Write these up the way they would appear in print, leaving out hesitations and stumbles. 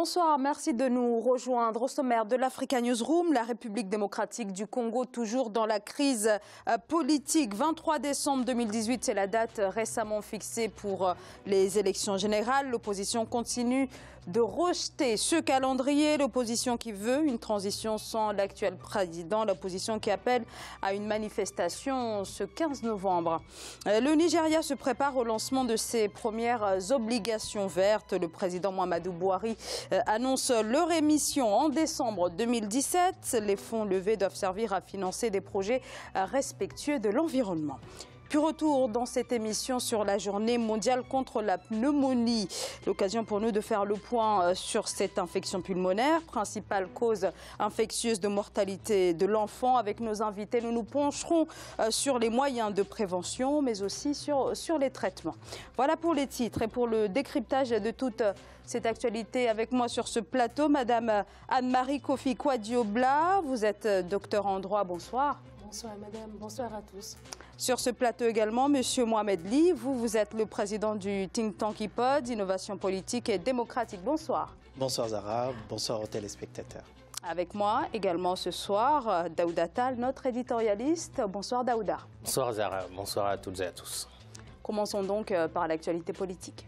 Bonsoir, merci de nous rejoindre. Au sommaire de l'Africa Newsroom, la République démocratique du Congo, toujours dans la crise politique. 23 décembre 2018, c'est la date récemment fixée pour les élections générales. L'opposition continue de rejeter ce calendrier. L'opposition qui veut une transition sans l'actuel président. L'opposition qui appelle à une manifestation ce 15 novembre. Le Nigeria se prépare au lancement de ses premières obligations vertes. Le président Muhammadu Buhari annonce leur émission en décembre 2017. Les fonds levés doivent servir à financer des projets respectueux de l'environnement. Puis retour dans cette émission sur la journée mondiale contre la pneumonie. L'occasion pour nous de faire le point sur cette infection pulmonaire, principale cause infectieuse de mortalité de l'enfant. Avec nos invités, nous nous pencherons sur les moyens de prévention, mais aussi sur les traitements. Voilà pour les titres et pour le décryptage de toute cette actualité. Avec moi sur ce plateau, Madame Anne-Marie Kofi Kouadiobla. Vous êtes docteur en droit. Bonsoir. Bonsoir madame, bonsoir à tous. Sur ce plateau également, monsieur Mohamed Ly, vous êtes le président du think tank IPOD, Innovation politique et démocratique. Bonsoir. Bonsoir Zara, bonsoir aux téléspectateurs. Avec moi également ce soir, Daouda Tal, notre éditorialiste. Bonsoir Daouda. Bonsoir Zara, bonsoir à toutes et à tous. Commençons donc par l'actualité politique.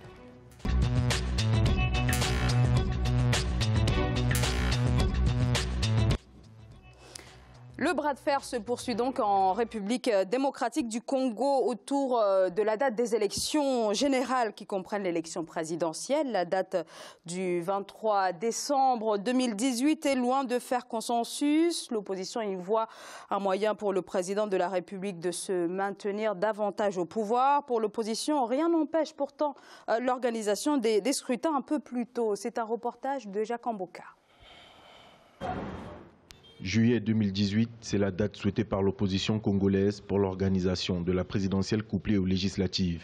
Le bras de fer se poursuit donc en République démocratique du Congo autour de la date des élections générales qui comprennent l'élection présidentielle. La date du 23 décembre 2018 est loin de faire consensus. L'opposition y voit un moyen pour le président de la République de se maintenir davantage au pouvoir. Pour l'opposition, rien n'empêche pourtant l'organisation des scrutins un peu plus tôt. C'est un reportage de Jacques Amboka. Juillet 2018, c'est la date souhaitée par l'opposition congolaise pour l'organisation de la présidentielle couplée aux législatives.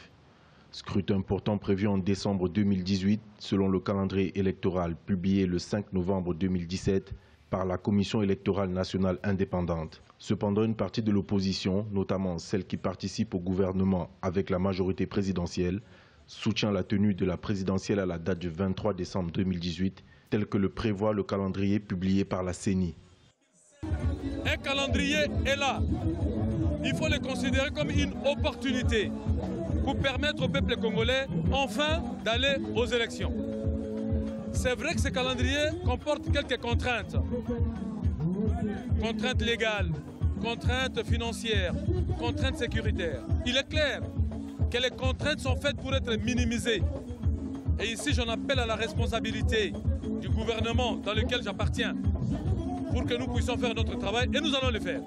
Scrutin pourtant prévu en décembre 2018 selon le calendrier électoral publié le 5 novembre 2017 par la Commission électorale nationale indépendante. Cependant, une partie de l'opposition, notamment celle qui participe au gouvernement avec la majorité présidentielle, soutient la tenue de la présidentielle à la date du 23 décembre 2018, tel que le prévoit le calendrier publié par la CENI. Un calendrier est là. Il faut le considérer comme une opportunité pour permettre au peuple congolais enfin d'aller aux élections. C'est vrai que ce calendrier comporte quelques contraintes. Contraintes légales, contraintes financières, contraintes sécuritaires. Il est clair que les contraintes sont faites pour être minimisées. Et ici, j'en appelle à la responsabilité du gouvernement dans lequel j'appartiens, pour que nous puissions faire notre travail, et nous allons le faire.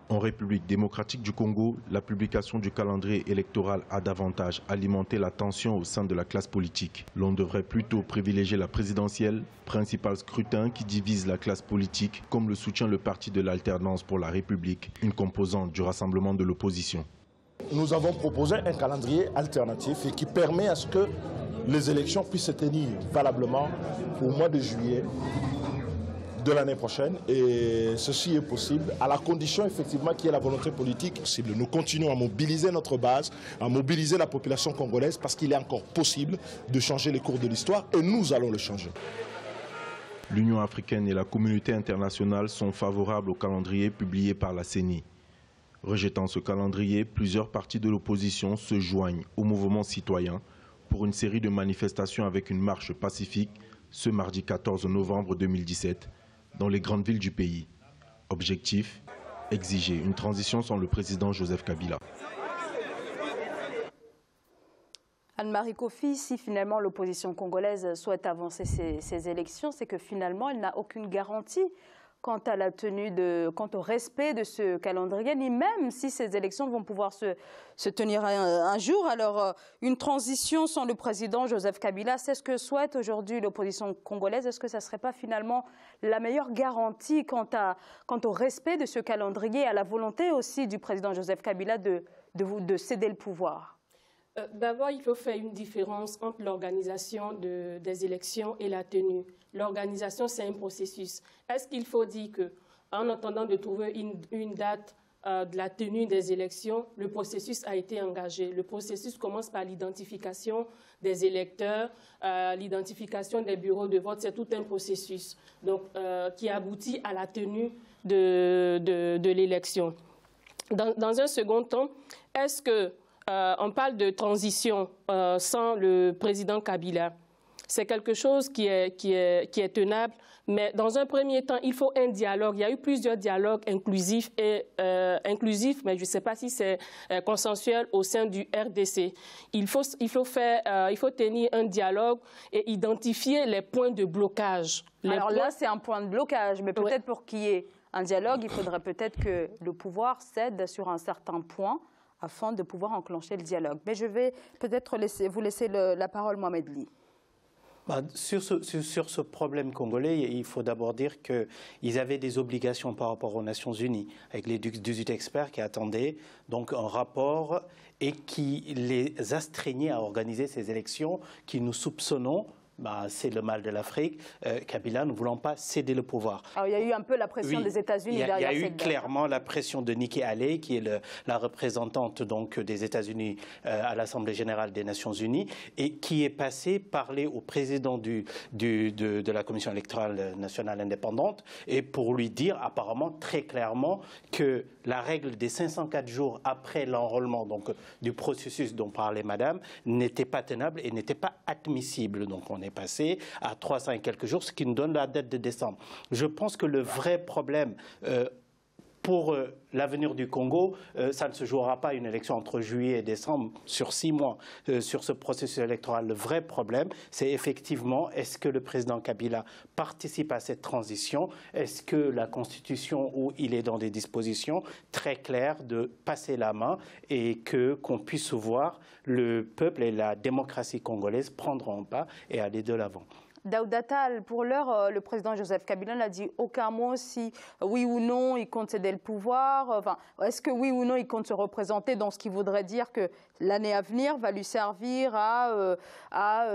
En République démocratique du Congo, la publication du calendrier électoral a davantage alimenté la tension au sein de la classe politique. L'on devrait plutôt privilégier la présidentielle, principal scrutin qui divise la classe politique, comme le soutient le parti de l'Alternance pour la République, une composante du rassemblement de l'opposition. Nous avons proposé un calendrier alternatif et qui permet à ce que les élections puissent se tenir valablement au mois de juillet de l'année prochaine, et ceci est possible à la condition effectivement qu'il y ait la volonté politique possible. Nous continuons à mobiliser notre base, à mobiliser la population congolaise parce qu'il est encore possible de changer les cours de l'histoire et nous allons le changer. L'Union africaine et la communauté internationale sont favorables au calendrier publié par la CENI. Rejetant ce calendrier, plusieurs partis de l'opposition se joignent au mouvement citoyen pour une série de manifestations avec une marche pacifique ce mardi 14 novembre 2017 dans les grandes villes du pays. Objectif, exiger une transition sans le président Joseph Kabila. Anne-Marie Kofi, si finalement l'opposition congolaise souhaite avancer ces élections, c'est que finalement elle n'a aucune garantie quant à la tenue quant au respect de ce calendrier, ni même si ces élections vont pouvoir se tenir un jour. Alors, une transition sans le président Joseph Kabila, c'est ce que souhaite aujourd'hui l'opposition congolaise. Est-ce que ça ne serait pas finalement la meilleure garantie quant au respect de ce calendrier et à la volonté aussi du président Joseph Kabila de céder le pouvoir ? D'abord, il faut faire une différence entre l'organisation des élections et la tenue. L'organisation, c'est un processus. Est-ce qu'il faut dire qu'en attendant de trouver une date de la tenue des élections, le processus a été engagé. Le processus commence par l'identification des électeurs, l'identification des bureaux de vote. C'est tout un processus donc, qui aboutit à la tenue de l'élection. Dans un second temps, est-ce qu'on parle de transition sans le président Kabila? C'est quelque chose qui est tenable, mais dans un premier temps, il faut un dialogue. Il y a eu plusieurs dialogues inclusifs, mais je ne sais pas si c'est consensuel au sein du RDC. Il faut tenir un dialogue et identifier les points de blocage. Alors là, c'est un point de blocage, mais peut-être pour qu'il y ait un dialogue, il faudrait peut-être que le pouvoir cède sur un certain point afin de pouvoir enclencher le dialogue. Mais je vais peut-être vous laisser la parole, Mohamed Ly. Sur ce problème congolais, il faut d'abord dire qu'ils avaient des obligations par rapport aux Nations Unies, avec les 18 experts qui attendaient donc un rapport et qui les astreignait à organiser ces élections qui nous soupçonnons. C'est le mal de l'Afrique, Kabila ne voulant pas céder le pouvoir. Alors il y a eu un peu la pression des États-Unis derrière cette date. Il y a eu clairement la pression de Nikki Haley, qui est la représentante donc, des États-Unis à l'Assemblée générale des Nations Unies, et qui est passée parler au président de la Commission électorale nationale indépendante, et pour lui dire apparemment très clairement que la règle des 504 jours après l'enrôlement du processus dont parlait Madame n'était pas tenable et n'était pas admissible. Donc on est passé à 300 et quelques jours, ce qui nous donne la date de décembre. Je pense que le vrai problème pour l'avenir du Congo, ça ne se jouera pas une élection entre juillet et décembre sur 6 mois sur ce processus électoral. Le vrai problème, c'est effectivement, est-ce que le président Kabila participe à cette transition? Est-ce que la Constitution, où il est dans des dispositions très claires de passer la main et qu'on puisse voir le peuple et la démocratie congolaise prendre un pas et aller de l'avant? Daouda Tall, pour l'heure, le président Joseph Kabila n'a dit aucun mot si oui ou non il compte céder le pouvoir. Enfin, est-ce que oui ou non il compte se représenter dans ce qui voudrait dire que l'année à venir va lui servir à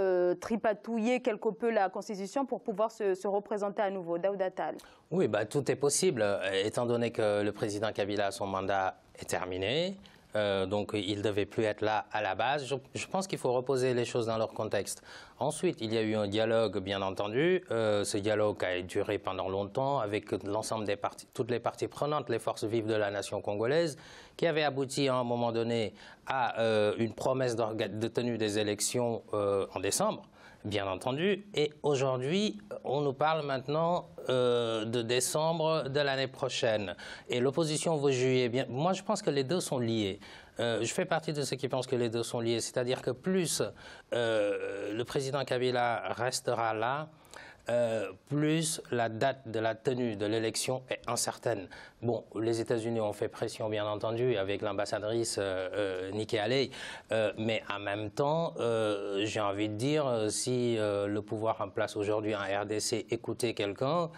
tripatouiller quelque peu la Constitution pour pouvoir se représenter à nouveau? Daouda Tall. Oui, tout est possible, étant donné que le président Kabila, son mandat est terminé. Donc il ne devait plus être là à la base. Je pense qu'il faut reposer les choses dans leur contexte. Ensuite, il y a eu un dialogue, bien entendu. Ce dialogue a duré pendant longtemps avec l'ensemble des parties, toutes les parties prenantes, les forces vives de la nation congolaise, qui avait abouti à un moment donné à une promesse de tenue des élections en décembre. Bien entendu, et aujourd'hui, on nous parle maintenant de décembre de l'année prochaine. Et l'opposition veut juillet. Bien, moi, je pense que les deux sont liés. Je fais partie de ceux qui pensent que les deux sont liés. C'est-à-dire que plus le président Kabila restera là, plus la date de la tenue de l'élection est incertaine. Bon, les États-Unis ont fait pression, bien entendu, avec l'ambassadrice Nikki Haley, mais en même temps, j'ai envie de dire, si le pouvoir en place aujourd'hui en RDC écoutait quelqu'un,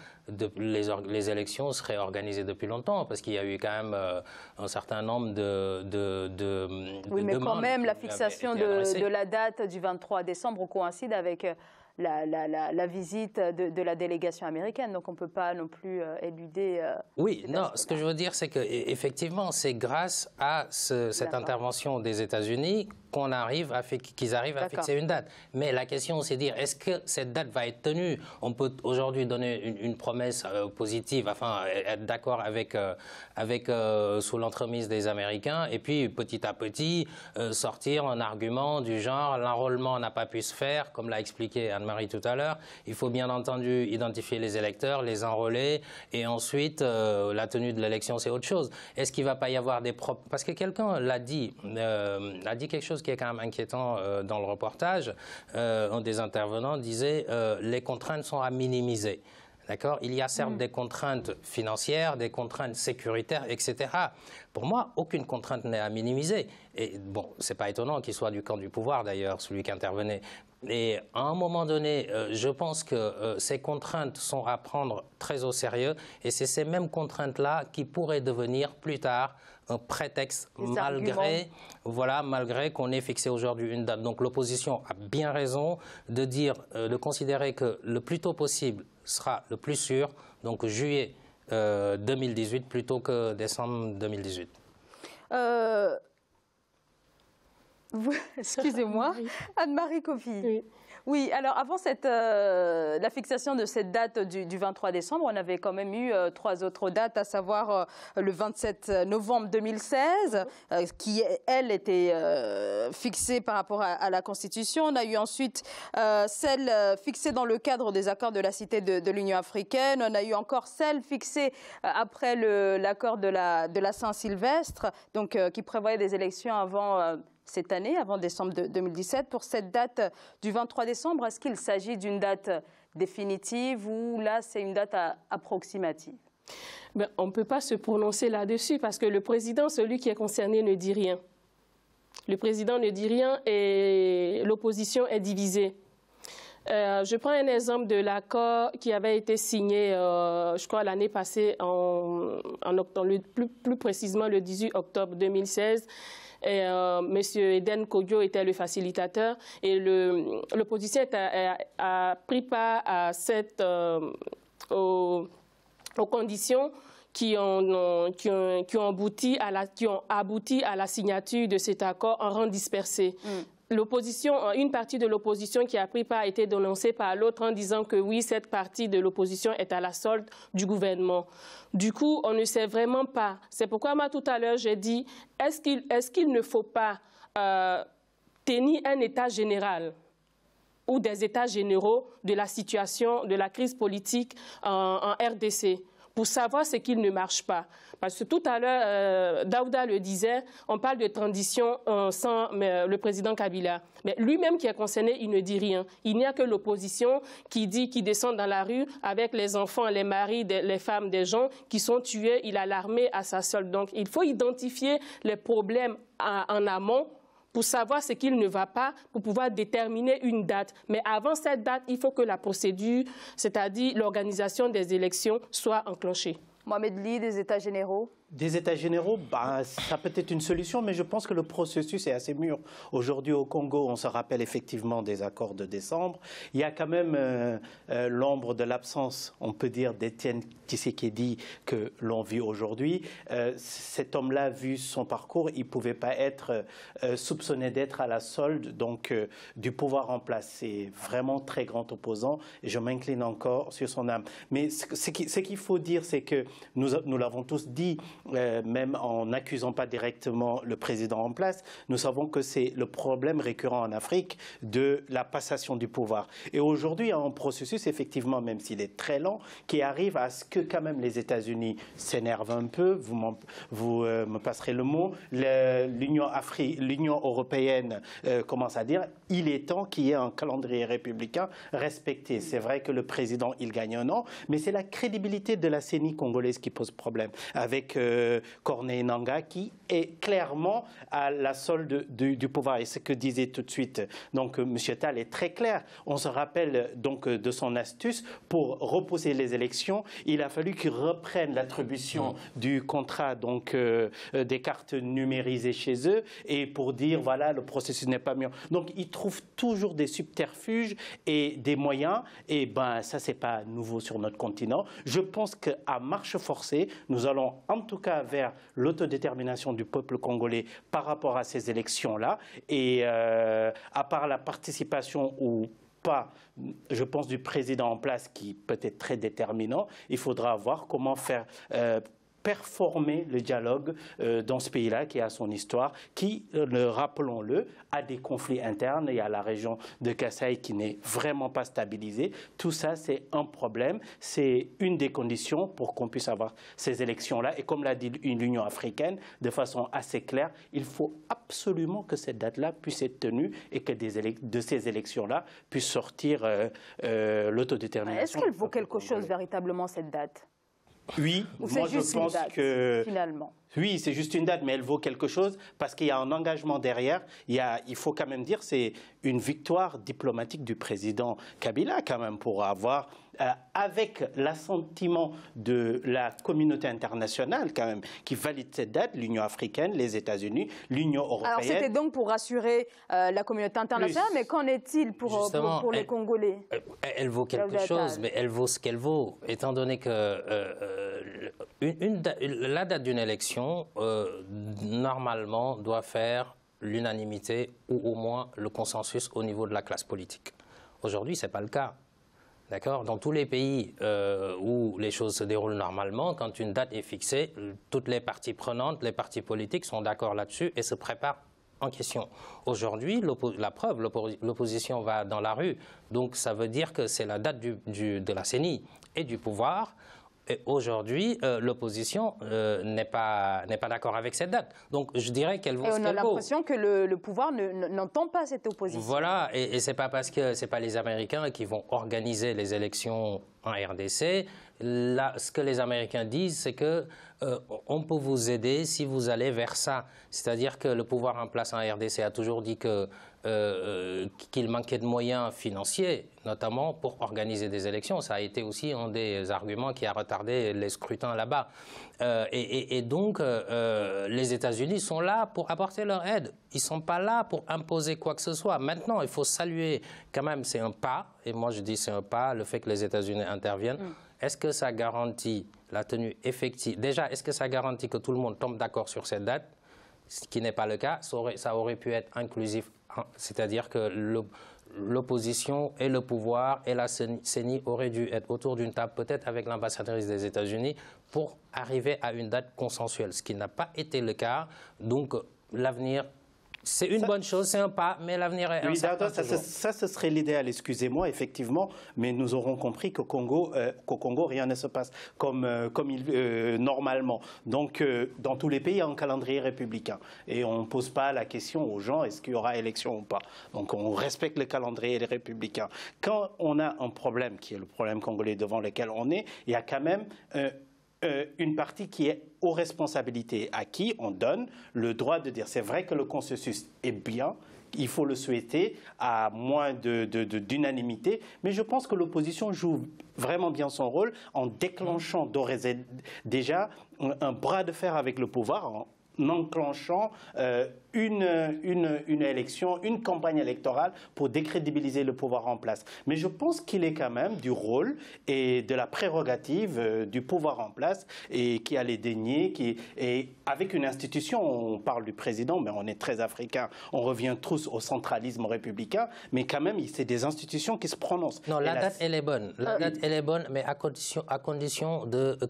les élections seraient organisées depuis longtemps, parce qu'il y a eu quand même un certain nombre de oui, mais demandes quand même, la fixation de la date du 23 décembre coïncide avec la visite de la délégation américaine, donc on ne peut pas non plus éluder... oui, non, ce que je veux dire, c'est qu'effectivement, c'est grâce à cette intervention des États-Unis qu'ils arrivent à fixer une date. Mais la question, c'est de dire, est-ce que cette date va être tenue? On peut aujourd'hui donner une promesse positive, enfin, être d'accord avec sous l'entremise des Américains, et puis petit à petit sortir un argument du genre, l'enrôlement n'a pas pu se faire, comme l'a expliqué Anne-Marie tout à l'heure. Il faut bien entendu identifier les électeurs, les enrôler, et ensuite, la tenue de l'élection, c'est autre chose. Est-ce qu'il ne va pas y avoir des... Parce que quelqu'un l'a dit quelque chose qui est quand même inquiétant dans le reportage. Un des intervenants disait les contraintes sont à minimiser. D'accord ? Il y a certes des contraintes financières, des contraintes sécuritaires, etc. Pour moi, aucune contrainte n'est à minimiser. Et bon, c'est pas étonnant qu'il soit du camp du pouvoir d'ailleurs, celui qui intervenait. Et à un moment donné, je pense que ces contraintes sont à prendre très au sérieux. Et c'est ces mêmes contraintes-là qui pourraient devenir plus tard un prétexte malgré qu'on ait fixé aujourd'hui une date. Donc l'opposition a bien raison de considérer que le plus tôt possible sera le plus sûr, donc juillet 2018 plutôt que décembre 2018. Excusez-moi, Anne-Marie Kofi. Oui. Oui, alors avant la fixation de cette date du 23 décembre, on avait quand même eu 3 autres dates, à savoir le 27 novembre 2016, qui, elle, était fixée par rapport à la Constitution. On a eu ensuite celle fixée dans le cadre des accords de la Cité de l'Union africaine. On a eu encore celle fixée après l'accord de la Saint-Sylvestre, donc qui prévoyait des élections avant... cette année, avant décembre 2017. Pour cette date du 23 décembre, est-ce qu'il s'agit d'une date définitive ou là, c'est une date approximative? On ne peut pas se prononcer là-dessus parce que le président, celui qui est concerné, ne dit rien. Le président ne dit rien et l'opposition est divisée. Je prends un exemple de l'accord qui avait été signé, je crois, l'année passée, en octobre, plus précisément le 18 octobre 2016. M. Eden Kodjo était le facilitateur et l'opposition a pris part à aux conditions qui ont abouti à la signature de cet accord en rang dispersé. Une partie de l'opposition qui a pris part a été dénoncée par l'autre en disant que oui, cette partie de l'opposition est à la solde du gouvernement. Du coup, on ne sait vraiment pas. C'est pourquoi moi, tout à l'heure, j'ai dit, est-ce qu'il ne faut pas tenir un état général ou des états généraux de la situation, de la crise politique en RDC pour savoir ce qui ne marche pas. Parce que tout à l'heure, Daouda le disait, on parle de transition sans le président Kabila. Mais lui-même qui est concerné, il ne dit rien. Il n'y a que l'opposition qui descend dans la rue avec les enfants, les maris, les femmes des gens qui sont tués. Il a l'armée à sa solde. Donc il faut identifier les problèmes en amont pour savoir ce qu'il ne va pas, pour pouvoir déterminer une date. Mais avant cette date, il faut que la procédure, c'est-à-dire l'organisation des élections, soit enclenchée. Mohamed Ly, des États généraux? Des États généraux, ça peut être une solution, mais je pense que le processus est assez mûr. Aujourd'hui, au Congo, on se rappelle effectivement des accords de décembre. Il y a quand même l'ombre de l'absence, on peut dire, d'Étienne Tshisekedi que l'on vit aujourd'hui. Cet homme-là, vu son parcours, il ne pouvait pas être soupçonné d'être à la solde du pouvoir en place. C'est vraiment très grand opposant et je m'incline encore sur son âme. Mais ce qu'il faut dire, c'est que nous l'avons tous dit, même en n'accusant pas directement le président en place, nous savons que c'est le problème récurrent en Afrique de la passation du pouvoir. Et aujourd'hui, il y a un processus, effectivement, même s'il est très lent, qui arrive à ce que quand même les États-Unis s'énervent un peu, vous me passerez le mot, l'Union européenne commence à dire il est temps qu'il y ait un calendrier républicain respecté. C'est vrai que le président, il gagne un an, mais c'est la crédibilité de la CENI congolaise qui pose problème, avec Corneille Nangaa qui est clairement à la solde du pouvoir. Et ce que disait tout de suite donc M. Tall est très clair. On se rappelle donc de son astuce pour repousser les élections. Il a fallu qu'il reprenne l'attribution du contrat donc des cartes numérisées chez eux et pour dire voilà le processus n'est pas mieux. Donc ils trouvent toujours des subterfuges et des moyens et ça c'est pas nouveau sur notre continent. Je pense qu'à marche forcée, nous allons en tout cas vers l'autodétermination du peuple congolais par rapport à ces élections-là. Et à part la participation ou pas, je pense, du président en place qui peut être très déterminant, il faudra voir comment faire performer le dialogue dans ce pays-là qui a son histoire, qui, rappelons-le, a des conflits internes. Il y a la région de Kasaï qui n'est vraiment pas stabilisée. Tout ça, c'est un problème. C'est une des conditions pour qu'on puisse avoir ces élections-là. Et comme l'a dit l'Union africaine, de façon assez claire, il faut absolument que cette date-là puisse être tenue et que de ces élections-là puisse sortir l'autodétermination. Est-ce qu'elle vaut quelque chose véritablement, cette date ? Oui, moi je pense que finalement. Oui, c'est juste une date, mais elle vaut quelque chose parce qu'il y a un engagement derrière. Il faut quand même dire c'est une victoire diplomatique du président Kabila quand même pour avoir avec l'assentiment de la communauté internationale quand même, qui valide cette date, l'Union africaine, les États-Unis, l'Union européenne. Alors c'était donc pour rassurer la communauté internationale, mais qu'en est-il pour les Congolais? Elle vaut quelque chose, mais elle vaut ce qu'elle vaut, étant donné que la date d'une élection, normalement, doit faire l'unanimité ou au moins le consensus au niveau de la classe politique. Aujourd'hui, ce n'est pas le cas. D'accord ? Dans tous les pays où les choses se déroulent normalement, quand une date est fixée, toutes les parties prenantes, les partis politiques sont d'accord là-dessus et se préparent en question. Aujourd'hui, la preuve, l'opposition va dans la rue. Donc ça veut dire que c'est la date de la CENI et du pouvoir. Et aujourd'hui, l'opposition n'est pas d'accord avec cette date. Donc je dirais qu'elle vaut ce qu'elle vaut. Et on a l'impression que le pouvoir n'entend pas cette opposition. Voilà, et ce n'est pas parce que ce n'est pas les Américains qui vont organiser les élections en RDC. Là, ce que les Américains disent, c'est que on peut vous aider si vous allez vers ça. C'est-à-dire que le pouvoir en place en RDC a toujours dit qu'il manquait de moyens financiers, notamment pour organiser des élections. Ça a été aussi un des arguments qui a retardé les scrutins là-bas. Et donc, les États-Unis sont là pour apporter leur aide. Ils ne sont pas là pour imposer quoi que ce soit. Maintenant, il faut saluer quand même, c'est un pas, et moi je dis c'est un pas, le fait que les États-Unis interviennent. Est-ce que ça garantit la tenue effective? Déjà, est-ce que ça garantit que tout le monde tombe d'accord sur cette date? Ce qui n'est pas le cas. Ça aurait pu être inclusif, c'est-à-dire que l'opposition et le pouvoir et la CENI auraient dû être autour d'une table, peut-être avec l'ambassadrice des États-Unis, pour arriver à une date consensuelle, ce qui n'a pas été le cas. Donc l'avenir... C'est une bonne chose, c'est un pas, mais l'avenir est incertain. Ça, ce serait l'idéal, excusez-moi, effectivement, mais nous aurons compris qu'au Congo, rien ne se passe comme normalement. Donc, dans tous les pays, il y a un calendrier républicain. Et on ne pose pas la question aux gens, est-ce qu'il y aura élection ou pas. Donc, on respecte le calendrier républicain. Quand on a un problème, qui est le problème congolais devant lequel on est, il y a quand même... une partie qui est aux responsabilités, à qui on donne le droit de dire. C'est vrai que le consensus est bien, il faut le souhaiter à moins d'unanimité, mais je pense que l'opposition joue vraiment bien son rôle en déclenchant déjà un bras de fer avec le pouvoir, en enclenchant une élection, une campagne électorale pour décrédibiliser le pouvoir en place. Mais je pense qu'il est quand même du rôle et de la prérogative du pouvoir en place et qui a les deniers, et avec une institution, on parle du président, mais on est très africain, on revient tous au centralisme républicain, mais quand même, c'est des institutions qui se prononcent. Non, la date, elle est bonne. La date, elle est bonne, mais à condition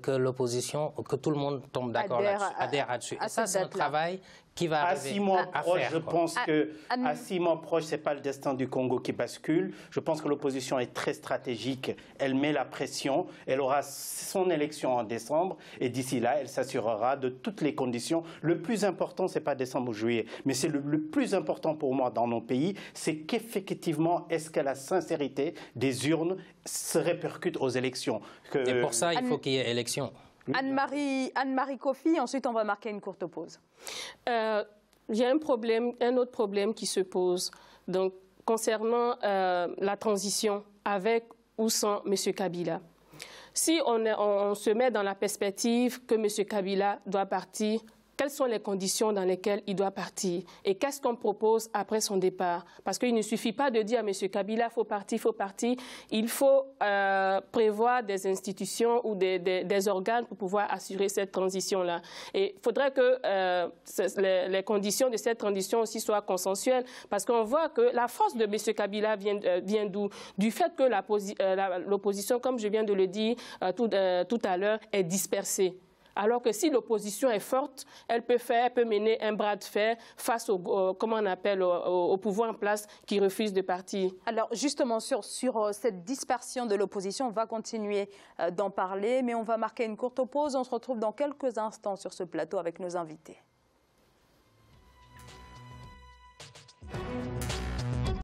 que l'opposition, que tout le monde tombe d'accord là-dessus, adhère là-dessus. Et ça, c'est un travail qui va arriver à 6 mois proches, je pense qu'à 6 mois proches, ce n'est pas le destin du Congo qui bascule. Je pense que l'opposition est très stratégique. Elle met la pression. Elle aura son élection en décembre. Et d'ici là, elle s'assurera de toutes les conditions. Le plus important, ce n'est pas décembre ou juillet. Mais c'est le plus important pour moi dans nos pays, c'est qu'effectivement, est-ce que la sincérité des urnes se répercute aux élections. Et pour ça, il faut qu'il y ait élection. Anne-Marie Kofi, ensuite on va marquer une courte pause. Il y a un autre problème qui se pose. Donc, concernant la transition avec ou sans M. Kabila. Si on se met dans la perspective que M. Kabila doit partir, quelles sont les conditions dans lesquelles il doit partir et qu'est-ce qu'on propose après son départ? Parce qu'il ne suffit pas de dire à M. Kabila, il faut partir, il faut partir. Il faut prévoir des institutions ou des organes pour pouvoir assurer cette transition-là. Et il faudrait que les conditions de cette transition aussi soient consensuelles parce qu'on voit que la force de M. Kabila vient d'où? Du fait que l'opposition, comme je viens de le dire tout à l'heure, est dispersée. Alors que si l'opposition est forte, elle peut mener un bras de fer face au pouvoir en place qui refuse de partir. Alors justement, sur cette dispersion de l'opposition, on va continuer d'en parler, mais on va marquer une courte pause. On se retrouve dans quelques instants sur ce plateau avec nos invités.